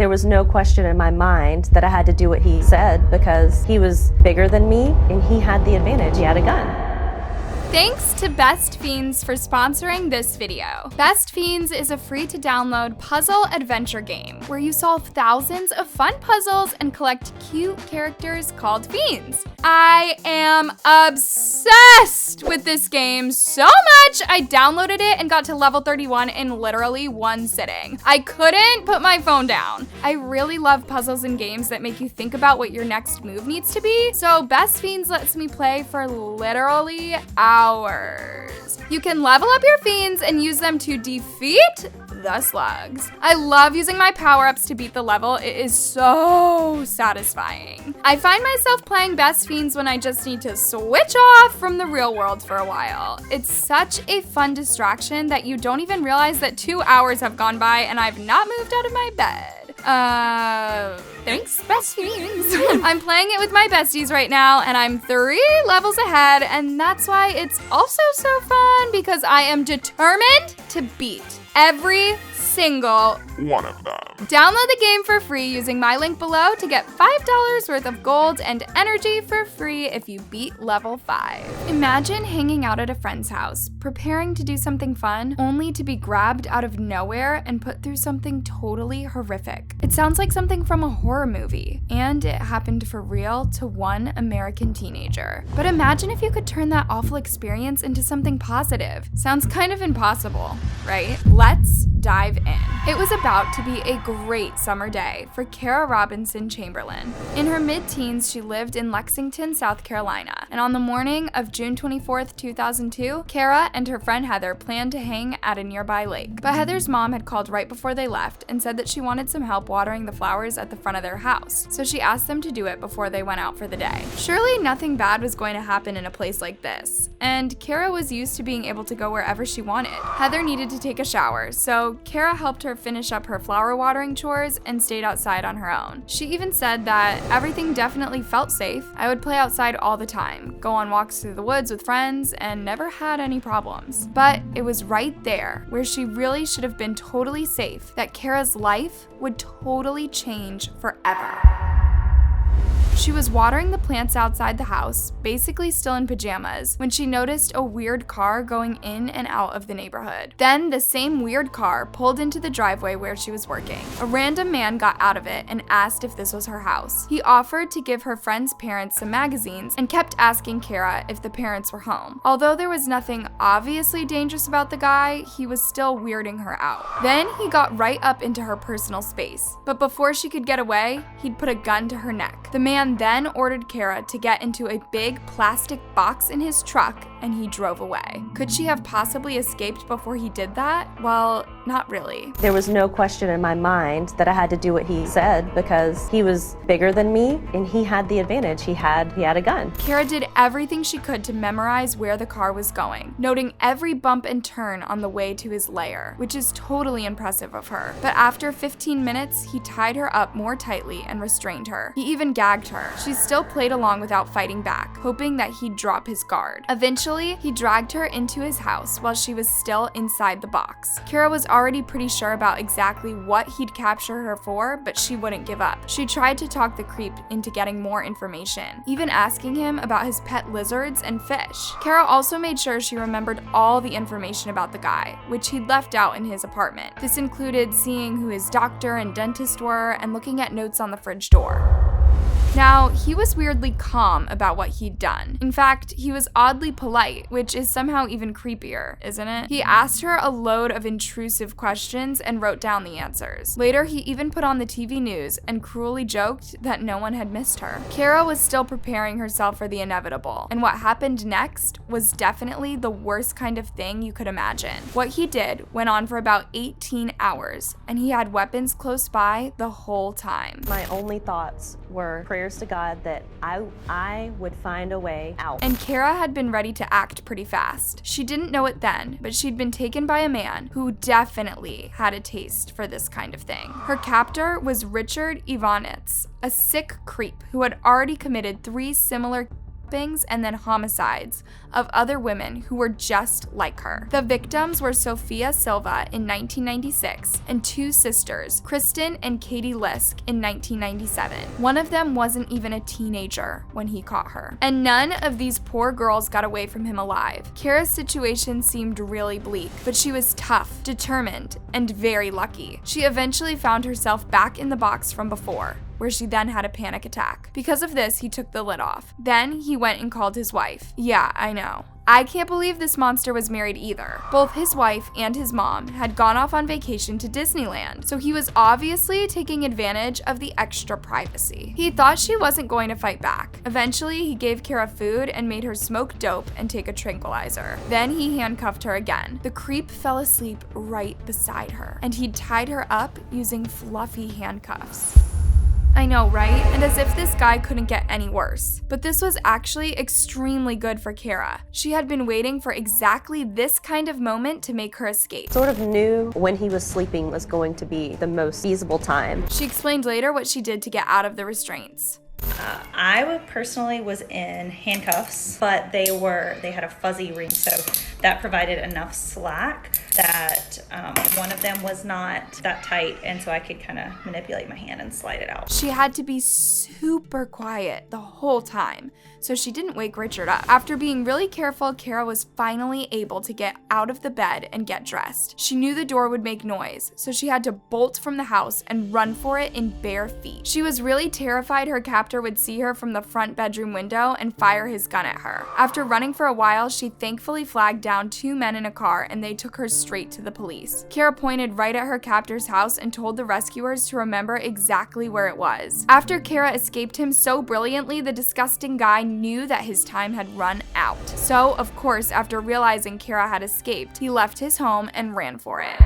There was no question in my mind that I had to do what he said because he was bigger than me and he had the advantage. He had a gun. Thanks to Best Fiends for sponsoring this video. Best Fiends is a free-to-download puzzle adventure game where you solve thousands of fun puzzles and collect cute characters called fiends. I am obsessed with this game so much, I downloaded it and got to level 31 in literally one sitting. I couldn't put my phone down. I really love puzzles and games that make you think about what your next move needs to be, so Best Fiends lets me play for literally hours. You can level up your fiends and use them to defeat the slugs. I love using my power-ups to beat the level. It is so satisfying. I find myself playing Best Fiends when I just need to switch off from the real world for a while. It's such a fun distraction that you don't even realize that 2 hours have gone by and I've not moved out of my bed. Thanks, Best Fiends. I'm playing it with my besties right now, and I'm 3 levels ahead, and that's why it's also so fun, because I am determined to beat every single one of them. Download the game for free using my link below to get $5 worth of gold and energy for free if you beat level 5. Imagine hanging out at a friend's house, preparing to do something fun, only to be grabbed out of nowhere and put through something totally horrific. It sounds like something from a horror movie, and it happened for real to one American teenager. But imagine if you could turn that awful experience into something positive. Sounds kind of impossible, right? Let's dive in. It was about to be a great summer day for Kara Robinson Chamberlain. In her mid-teens, she lived in Lexington, South Carolina, and on the morning of June 24th, 2002, Kara and her friend Heather planned to hang at a nearby lake. But Heather's mom had called right before they left and said that she wanted some help watering the flowers at the front of their house, so she asked them to do it before they went out for the day. Surely nothing bad was going to happen in a place like this, and Kara was used to being able to go wherever she wanted. Heather needed to take a shower, so Kara helped her finish up her flower watering chores and stayed outside on her own. She even said that everything definitely felt safe. I would play outside all the time, go on walks through the woods with friends, and never had any problems. But it was right there, where she really should have been totally safe, that Kara's life would totally change forever. She was watering the plants outside the house, basically still in pajamas, when she noticed a weird car going in and out of the neighborhood. Then the same weird car pulled into the driveway where she was working. A random man got out of it and asked if this was her house. He offered to give her friend's parents some magazines and kept asking Kara if the parents were home. Although there was nothing obviously dangerous about the guy, he was still weirding her out. Then he got right up into her personal space. But before she could get away, he'd put a gun to her neck. The man then ordered Kara to get into a big plastic box in his truck, and he drove away. Could she have possibly escaped before he did that? Well, not really. There was no question in my mind that I had to do what he said because he was bigger than me and he had the advantage. He had a gun. Kara did everything she could to memorize where the car was going, noting every bump and turn on the way to his lair, which is totally impressive of her. But after 15 minutes, he tied her up more tightly and restrained her. He even gagged her. She still played along without fighting back, hoping that he'd drop his guard. Eventually, he dragged her into his house while she was still inside the box. Kara was already pretty sure about exactly what he'd capture her for, but she wouldn't give up. She tried to talk the creep into getting more information, even asking him about his pet lizards and fish. Kara also made sure she remembered all the information about the guy, which he'd left out in his apartment. This included seeing who his doctor and dentist were and looking at notes on the fridge door. Now, he was weirdly calm about what he'd done. In fact, he was oddly polite, which is somehow even creepier, isn't it? He asked her a load of intrusive questions and wrote down the answers. Later, he even put on the TV news and cruelly joked that no one had missed her. Kara was still preparing herself for the inevitable, and what happened next was definitely the worst kind of thing you could imagine. What he did went on for about 18 hours, and he had weapons close by the whole time. My only thoughts were prayers to God that I would find a way out. And Kara had been ready to act pretty fast. She didn't know it then, but she'd been taken by a man who definitely had a taste for this kind of thing. Her captor was Richard Ivanitz, a sick creep who had already committed 3 similar kidnappings and then homicides of other women who were just like her. The victims were Sophia Silva in 1996 and two sisters, Kristen and Katie Lisk, in 1997. One of them wasn't even a teenager when he caught her. And none of these poor girls got away from him alive. Kara's situation seemed really bleak, but she was tough, determined, and very lucky. She eventually found herself back in the box from before, where she then had a panic attack. Because of this, he took the lid off. Then he went and called his wife. Yeah, I know. I can't believe this monster was married either. Both his wife and his mom had gone off on vacation to Disneyland, so he was obviously taking advantage of the extra privacy. He thought she wasn't going to fight back. Eventually, he gave Kara food and made her smoke dope and take a tranquilizer. Then he handcuffed her again. The creep fell asleep right beside her, and he'd tied her up using fluffy handcuffs. I know, right? And as if this guy couldn't get any worse. But this was actually extremely good for Kara. She had been waiting for exactly this kind of moment to make her escape. Sort of knew when he was sleeping was going to be the most feasible time. She explained later what she did to get out of the restraints. I personally was in handcuffs, but they had a fuzzy ring, so that provided enough slack that one of them was not that tight, and so I could kind of manipulate my hand and slide it out. She had to be super quiet the whole time, so she didn't wake Richard up. After being really careful, Kara was finally able to get out of the bed and get dressed. She knew the door would make noise, so she had to bolt from the house and run for it in bare feet. She was really terrified her captor would see her from the front bedroom window and fire his gun at her. After running for a while, she thankfully flagged down two men in a car, and they took her straight to the police. Kara pointed right at her captor's house and told the rescuers to remember exactly where it was. After Kara escaped him so brilliantly, the disgusting guy knew that his time had run out. So, of course, after realizing Kara had escaped, he left his home and ran for it.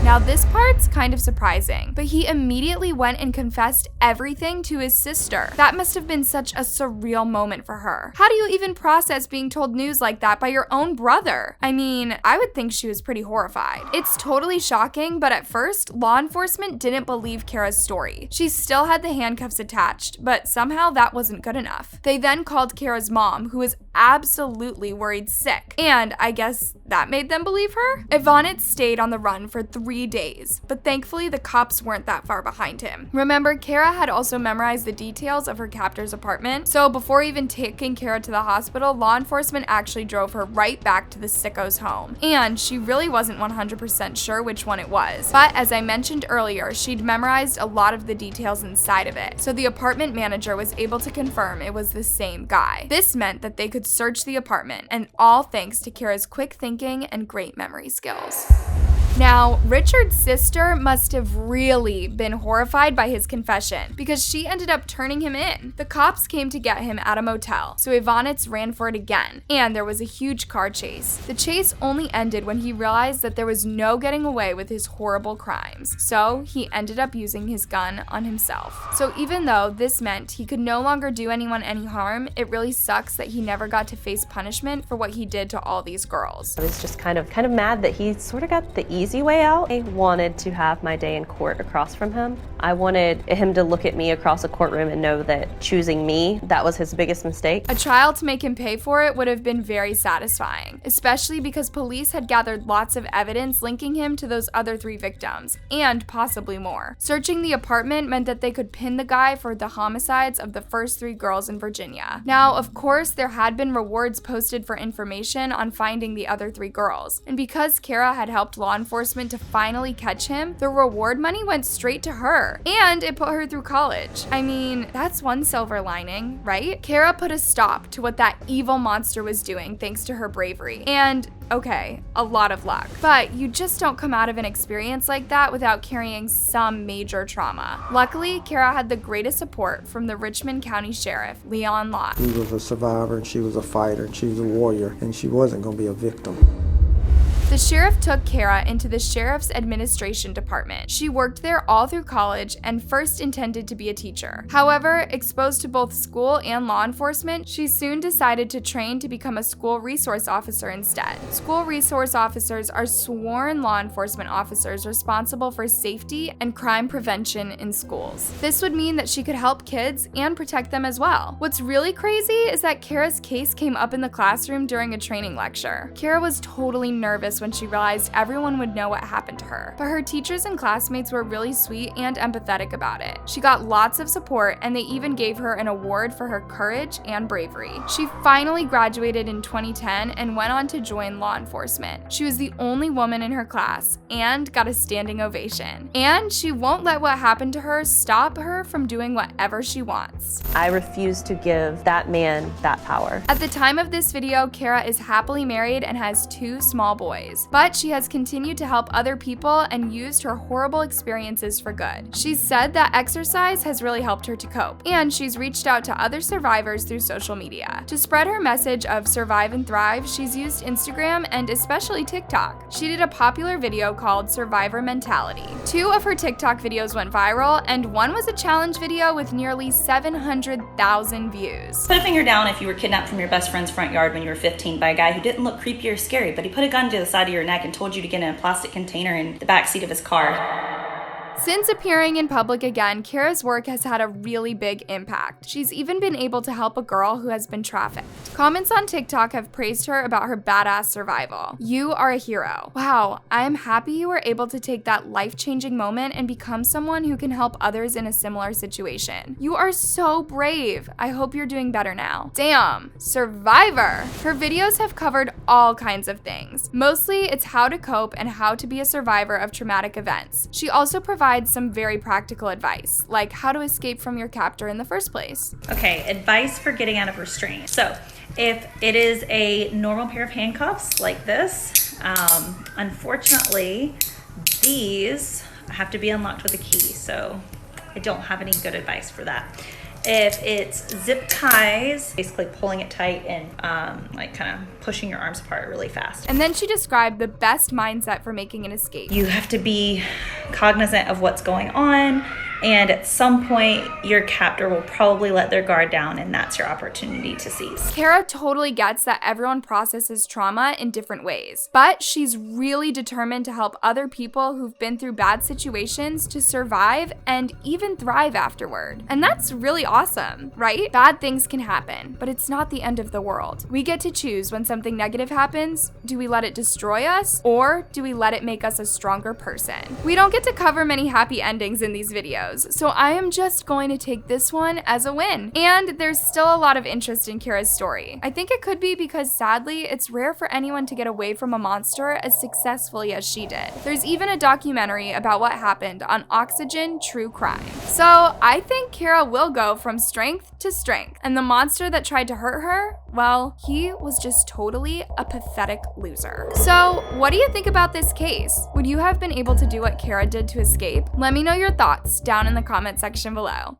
Now this part's kind of surprising, but he immediately went and confessed everything to his sister. That must have been such a surreal moment for her. How do you even process being told news like that by your own brother? I mean, I would think she was pretty horrified. It's totally shocking, but at first, law enforcement didn't believe Kara's story. She still had the handcuffs attached, but somehow that wasn't good enough. They then called Kara's mom, who was absolutely worried sick, and I guess that made them believe her? Ivanitz stayed on the run for 3 days, but thankfully the cops weren't that far behind him. Remember, Kara had also memorized the details of her captor's apartment, so before even taking Kara to the hospital, law enforcement actually drove her right back to the sicko's home. And she really wasn't 100% sure which one it was, but as I mentioned earlier, she'd memorized a lot of the details inside of it, so the apartment manager was able to confirm it was the same guy. This meant that they could search the apartment, and all thanks to Kara's quick thinking and great memory skills. Now, Richard's sister must have really been horrified by his confession because she ended up turning him in. The cops came to get him at a motel, so Ivanitz ran for it again, and there was a huge car chase. The chase only ended when he realized that there was no getting away with his horrible crimes, so he ended up using his gun on himself. So even though this meant he could no longer do anyone any harm, it really sucks that he never got to face punishment for what he did to all these girls. I was just kind of mad that he sort of got the easy way out. I wanted to have my day in court across from him. I wanted him to look at me across a courtroom and know that choosing me, that was his biggest mistake. A trial to make him pay for it would have been very satisfying, especially because police had gathered lots of evidence linking him to those other 3 victims, and possibly more. Searching the apartment meant that they could pin the guy for the homicides of the first 3 girls in Virginia. Now, of course, there had been rewards posted for information on finding the other 3 girls, and because Kara had helped law enforcement to finally catch him, the reward money went straight to her, and it put her through college. I mean, that's one silver lining, right? Kara put a stop to what that evil monster was doing thanks to her bravery, and okay, a lot of luck. But you just don't come out of an experience like that without carrying some major trauma. Luckily, Kara had the greatest support from the Richmond County Sheriff, Leon Lott. He was a survivor, and she was a fighter, and she was a warrior, and she wasn't going to be a victim. The sheriff took Kara into the sheriff's administration department. She worked there all through college and first intended to be a teacher. However, exposed to both school and law enforcement, she soon decided to train to become a school resource officer instead. School resource officers are sworn law enforcement officers responsible for safety and crime prevention in schools. This would mean that she could help kids and protect them as well. What's really crazy is that Kara's case came up in the classroom during a training lecture. Kara was totally nervous when she realized everyone would know what happened to her, but her teachers and classmates were really sweet and empathetic about it. She got lots of support, and they even gave her an award for her courage and bravery. She finally graduated in 2010 and went on to join law enforcement. She was the only woman in her class and got a standing ovation. And she won't let what happened to her stop her from doing whatever she wants. I refuse to give that man that power. At the time of this video, Kara is happily married and has 2 small boys, but she has continued to help other people and used her horrible experiences for good. She's said that exercise has really helped her to cope, and she's reached out to other survivors through social media. To spread her message of survive and thrive, she's used Instagram and especially TikTok. She did a popular video called Survivor Mentality. 2 of her TikTok videos went viral, and one was a challenge video with nearly 700,000 views. Put a finger down if you were kidnapped from your best friend's front yard when you were 15 by a guy who didn't look creepy or scary, but he put a gun to the side of your neck and told you to get in a plastic container in the back seat of his car. Since appearing in public again, Kara's work has had a really big impact. She's even been able to help a girl who has been trafficked. Comments on TikTok have praised her about her badass survival. You are a hero. Wow, I am happy you were able to take that life-changing moment and become someone who can help others in a similar situation. You are so brave. I hope you're doing better now. Damn, survivor. Her videos have covered all kinds of things. Mostly, it's how to cope and how to be a survivor of traumatic events. She also provides some very practical advice, like how to escape from your captor in the first place. Okay, advice for getting out of restraint. So, if it is a normal pair of handcuffs like this, unfortunately, these have to be unlocked with a key, so I don't have any good advice for that. If it's zip ties, basically pulling it tight and like kind of pushing your arms apart really fast. And then she described the best mindset for making an escape. You have to be cognizant of what's going on, and at some point your captor will probably let their guard down, and that's your opportunity to seize. Kara totally gets that everyone processes trauma in different ways, but she's really determined to help other people who've been through bad situations to survive and even thrive afterward. And that's really awesome, right? Bad things can happen, but it's not the end of the world. We get to choose when something negative happens. Do we let it destroy us, or do we let it make us a stronger person? We don't get to cover many happy endings in these videos, so I am just going to take this one as a win. And there's still a lot of interest in Kara's story. I think it could be because sadly, it's rare for anyone to get away from a monster as successfully as she did. There's even a documentary about what happened on Oxygen True Crime. So I think Kara will go from strength to strength. And the monster that tried to hurt her, well, he was just totally a pathetic loser. So what do you think about this case? Would you have been able to do what Kara did to escape? Let me know your thoughts down in the comment section below.